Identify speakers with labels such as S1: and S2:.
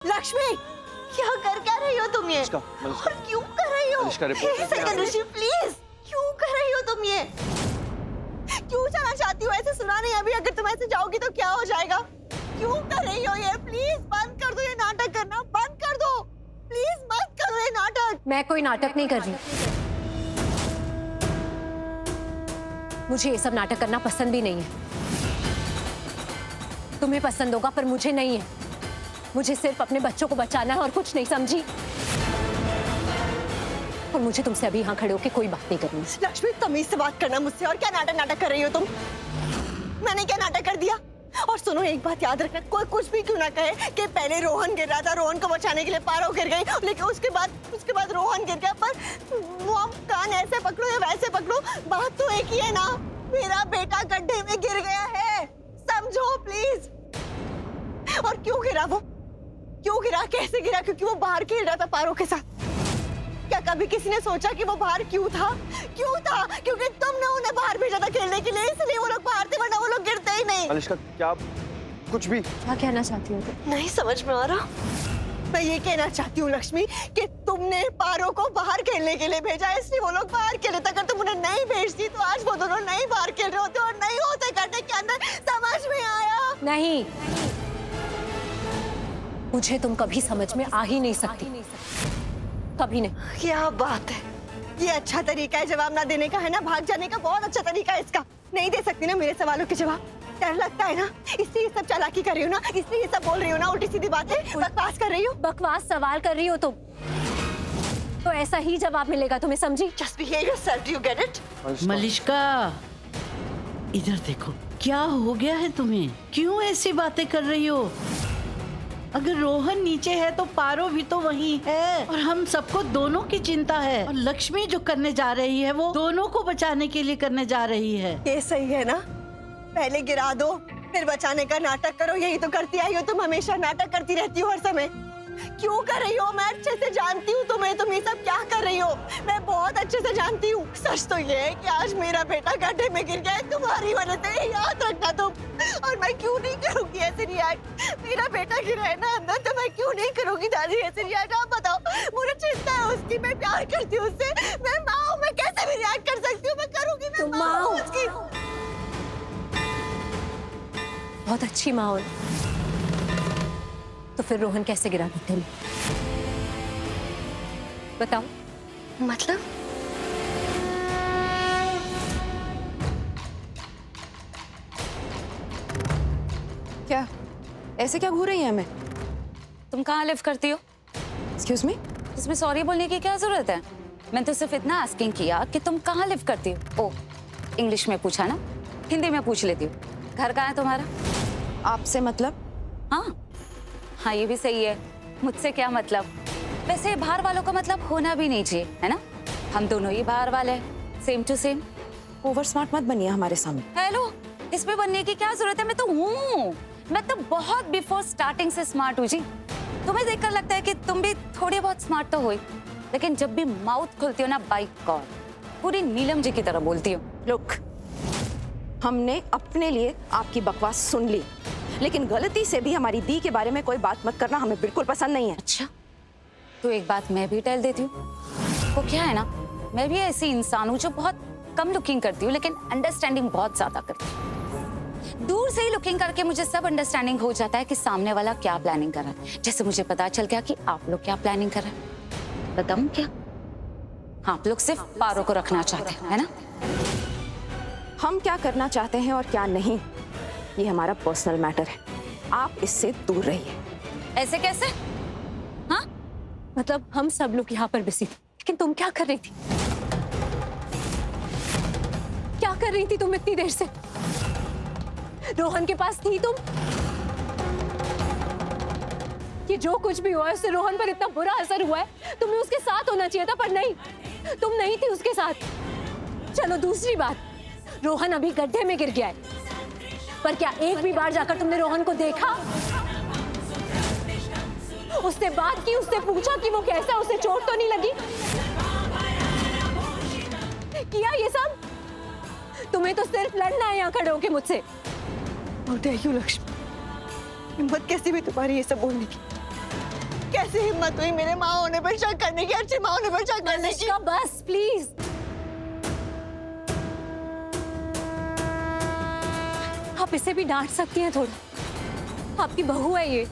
S1: लक्ष्मी, क्या कर क्या रही हो तुम ये? और क्यों कर रही हो? एक सेकंड ऋषि प्लीज, क्यों कर रही हो तुम ये? क्यों जाना चाहती हो? ऐसे सुना नहीं अभी, अगर तुम ऐसे जाओगी तो क्या हो जाएगा? क्यों कर रही हो ये? प्लीज बंद कर दो ये नाटक करना, बंद कर दो प्लीज, बंद करो ये नाटक।
S2: मैं कोई नाटक नहीं कर रही। मुझे ये सब नाटक करना पसंद भी नहीं है। तुम्हें पसंद होगा पर मुझे नहीं है। मुझे सिर्फ अपने बच्चों को बचाना है और कुछ नहीं, समझी? और मुझे तुमसे अभी यहाँ खड़े होकर कोई बात नहीं करनी।
S1: लक्ष्मी तमीज से बात करना मुझसे। और क्या नाटक कर रही हो तुम? मैंने क्या नाटक कर दिया? और सुनो, एक बात याद रखना, कोई कुछ भी क्यों ना कहे कि पहले रोहन गिर रहा था, रोहन को बचाने के लिए पारो गिर गई, लेकिन उसके बाद रोहन गिर गया। पर वो आप कान ऐसे पकड़ो या वैसे पकड़ो, बात तो एक ही है ना, मेरा बेटा गड्ढे में गिर गया है, समझो प्लीज। और क्यों गिरा वो? क्यों गिरा? कैसे गिरा? क्योंकि वो बाहर खेल रहा था पारो के साथ। क्या कभी किसी ने सोचा कि वो बाहर क्यों था? क्यों था? क्योंकि तुमने उन्हें बाहर भेजा था खेलने के लिए, इसलिए वो लोग बाहर थे, वरना वो लोग गिरते ही नहीं।
S3: अनुष्का, क्या कुछ भी
S2: क्या कहना चाहती हो तुम?
S1: नहीं समझ में आ रहा। मैं ये कहना चाहती हूँ लक्ष्मी कि तुमने पारो को बाहर खेलने के लिए भेजा, इसलिए वो लोग बाहर खेले थे। अगर तुम उन्हें नहीं भेजती तो आज वो दोनों नहीं बाहर खेल रहे होते और नहीं होते गड्ढे के अंदर। समझ में आया?
S2: नहीं, मुझे तुम कभी समझ में आ ही नहीं सकती, कभी नहीं।
S1: क्या बात है, ये अच्छा तरीका है जवाब ना देने का, है ना? भाग जाने का बहुत अच्छा तरीका है इसका। नहीं दे सकती ना मेरे सवालों के जवाब? डर लगता है ना, इसलिए ये सब चालाकी कर रही हो ना, इसलिए ये सब बोल रही हो ना, उल्टी सीधी बातें बकवास कर रही हो।
S2: बकवास सवाल कर रही हो तुम, तो ऐसा ही जवाब मिलेगा तुम्हें, समझी?
S1: Just behave yourself, do you get it?
S4: Malishka, इधर देखो, क्या हो गया है तुम्हें? क्यों ऐसी बातें कर रही हो? अगर रोहन नीचे है तो पारो भी तो वहीं है, और हम सबको दोनों की चिंता है। और लक्ष्मी जो करने जा रही है वो दोनों को बचाने के लिए करने जा रही है।
S1: ये सही है ना? पहले गिरा दो फिर बचाने का नाटक करो, यही तो करती आई हो तुम, हमेशा नाटक करती रहती हो हर समय। क्यों कर रही हो? मैं अच्छे से जानती हूँ तुम्हें, तुम ये सब क्या कर रही हो, मैं बहुत अच्छे से जानती हूँ। सच तो ये है कि आज मेरा बेटा गड्ढे में गिर गया है तुम्हारी वजह से, याद रखना तुम। और मैं क्यों नहीं करूँगी ऐसे रिएक्ट? मेरा बेटा गिरा है ना अंदर, तो मैं क्यों नहीं करूँगी दादी ऐसे रिएक्ट? आप बताओ, मुझे चिंता है उसकी, मैं प्यार करती हूँ उससे, मैं माँ हूँ, मैं कैसे भी रिएक्ट कर सकती हूँ? मैं करूँगी, मैं माँ हूँ उसकी।
S2: बहुत अच्छी माँ हो तो फिर रोहन कैसे गिरा गड्ढे में? बताओ।
S1: मतलब?
S5: क्या ऐसे क्या घूर रही है हमें?
S6: तुम कहाँ लिव करती हो?
S5: Excuse me?
S6: इसमें सॉरी बोलने की क्या जरूरत है? मैंने तो सिर्फ इतना आस्किंग किया कि तुम कहाँ लिव करती हो। ओ, इंग्लिश में पूछा ना, हिंदी में पूछ लेती हूँ। घर कहाँ है तुम्हारा?
S5: आपसे मतलब?
S6: हाँ, ये भी सही है, मुझसे क्या मतलब। वैसे बाहर वालों का मतलब होना भी नहीं चाहिए, है ना? हम दोनों ही बाहर वाले हैं, same to same.
S5: Over smart मत बनिए हमारे सामने।
S6: हेलो, इसमें बनने की क्या जरूरत है? मैं तो हूँ, मैं तो बहुत बिफोर स्टार्टिंग से स्मार्ट हूँ जी। तुम्हें देखकर लगता है कि तुम भी थोड़ी बहुत स्मार्ट तो हो ही, लेकिन जब भी माउथ खुलती हो ना, बाय गॉड, पूरी नीलम जी की तरह बोलती हो।
S5: लुक, हमने अपने लिए आपकी बकवास सुन ली, लेकिन गलती से भी हमारी दी के बारे में कोई बात मत करना, हमें बिल्कुल पसंद नहीं है।
S6: अच्छा, तो एक बात मैं भी टहल देती हूँ। वो क्या है ना, मैं भी ऐसी इंसान हूँ जो बहुत कम लुकिंग करती हूँ, लेकिन अंडरस्टैंडिंग बहुत ज्यादा करती हूँ। दूर से ही लुकिंग करके मुझे सब अंडरस्टैंडिंग हो जाता है कि सामने वाला क्या प्लानिंग कर रहा है। जैसे मुझे पता चल गया कि आप लोग क्या प्लानिंग कर रहे हैं। बताऊं क्या? आप लोग सिर्फ पारो को रखना चाहते हैं, है ना?
S5: हम क्या करना चाहते हैं और क्या नहीं, ये हमारा पर्सनल मैटर है। आप इससे दूर रहिए।
S6: ऐसे कैसे? हाँ,
S2: मतलब हम सब लोग यहाँ पर बिजी थे, लेकिन तुम क्या कर रही थी? क्या कर रही थी तुम इतनी देर से? रोहन के पास थी तुम? कि जो कुछ भी हुआ है उससे रोहन पर इतना बुरा असर हुआ है, तुम्हें उसके साथ होना चाहिए था, पर नहीं, तुम नहीं थी उसके साथ। चलो दूसरी बात, रोहन अभी गड्ढे में गिर गया है, पर क्या एक भी बार जाकर तुमने रोहन को देखा? उससे बात की, उससे पूछा कि वो कैसा, उसे चोट तो नहीं लगी? किया ये सब? तुम्हें तो सिर्फ लड़ना है यहाँ खड़े होके मुझसे।
S1: How dare you, लक्ष्मी, हिम्मत कैसी भी तुम्हारी ये सब बोलने की? कैसे हिम्मत हुई मेरे माँ होने पर शक करने की, अच्छी माँ होने पर शक करने की?
S2: अनुष्का बस प्लीज। आप इसे भी डांट सकती हैं थोड़ा, आपकी बहू है ये।